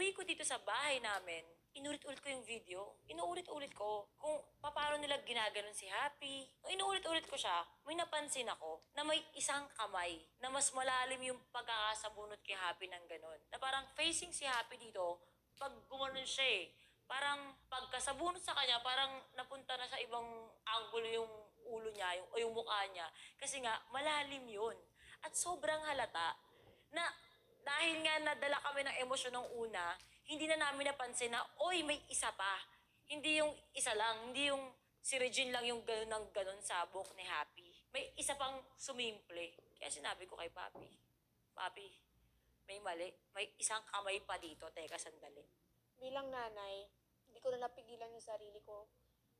Pag-uwi ko dito sa bahay namin, inulit-ulit ko yung video. Inuulit-ulit ko kung paano nila ginaganon si Happy. Nung inuulit-ulit ko siya, may napansin ako na may isang kamay na mas malalim yung pagkakasabunot kay Happy ng ganon. Na parang facing si Happy dito, pag gumanon siya parang pagkasabunot sa kanya, parang napunta na sa ibang angulo yung ulo niya, yung mukha niya. Kasi nga, malalim yun. At sobrang halata na dahil nga nadala kami ng emosyon ng una, hindi na namin napansin na, oy, may isa pa. Hindi yung isa lang, hindi yung si Regine lang yung gano'n ng gano'n sa buhok ni Happy. May isa pang sumimple. Kaya sinabi ko kay Papi, Papi, may mali. May isang kamay pa dito. Teka, sandali. Bilang nanay, hindi ko na napigilan yung sarili ko.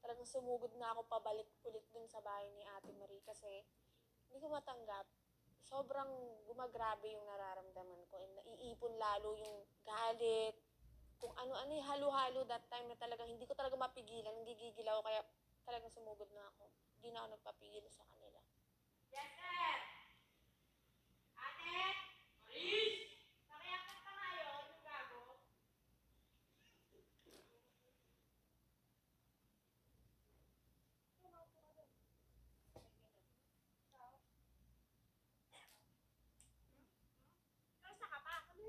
Talagang sumugod na ako pabalik ulit dun sa bahay ni Ate Marie kasi hindi ko matanggap. Sobrang gumagrabe yung nararamdaman ko and naiipon lalo yung galit, kung ano-ano yung halo-halo that time na talagang hindi ko talaga mapigilan, gigigil ako kaya talagang sumugod na ako. Hindi na ako nagpapigil sa kanila. Yes, sir! Ate! Maris! Pakiakit ka ngayon, yung gago. Kamusta ka pa? Ano?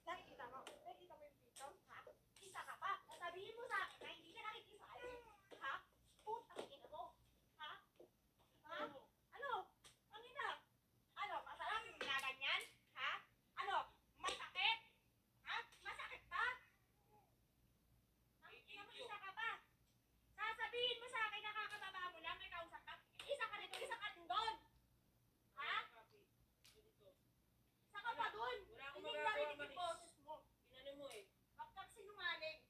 Nakikita mo yung video? Ha? Isa ka pa? Sabihin mo sa akin na hindi ka nakikisali. Ha? Putang ina mo. Ha? Ha? Ano? Ang ina? Ano? Masarap yung ginaganyan? Ha? Ano? Masakit? Ha? Masakit ba? Ang ina mo, isa ka pa. Sasabihin mo sa akin, nakakababa mo lang, may kausap ka. Isa ka rito, isa ka doon. Ha? Isa ka pa doon. Hindi narinig yung boses mo. Inano mo Wag kang sinungaling.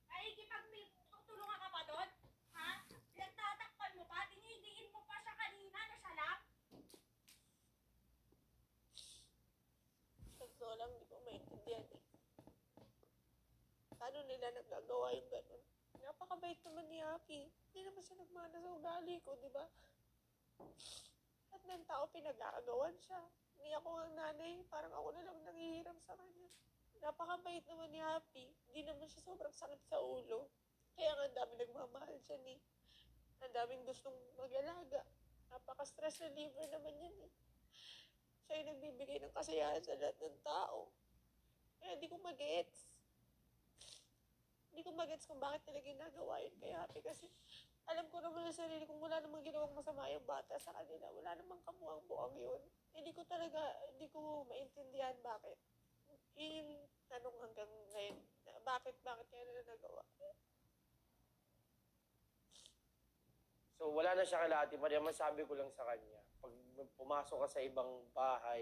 Nakikipagtutulungan ka pa doon? Ha? Pinagtatakpan mo pa? Dinidiin mo pa siya kanina na siya lang? Sa totoo lang, hindi ko maintindihan eh. Paano nila nagagawa yung ganun? Napakabait naman ni Happy. Hindi naman siya nagmana sa ugali ko, di ba? At ng tao pinag-aagawan siya. Hindi ako ang nanay, parang ako na lang nangihiram sa kanya. Napakabait naman ni Happy. Hindi naman siya sobrang sakit sa ulo. Kaya nga ang dami nagmamahal siya ni. Ang daming gustong mag-alaga. Napaka-stress reliever naman yan eh. Siya yung nagbibigay ng kasiyahan sa lahat ng tao. Kaya hindi ko mag-gets. Hindi ko mag-gets kung bakit nila ginagawa yun kay Happy kasi alam ko naman sa sarili kung wala namang ginawang masama yung bata sa kanila. Wala namang kamuang-buang yun. Hindi ko maintindihan bakit. Yun yung tanong hanggang ngayon. Bakit kaya nila nagawa? So wala na siya kay Ate Maria, masabi ko lang sa kanya, pag pumasok ka sa ibang bahay,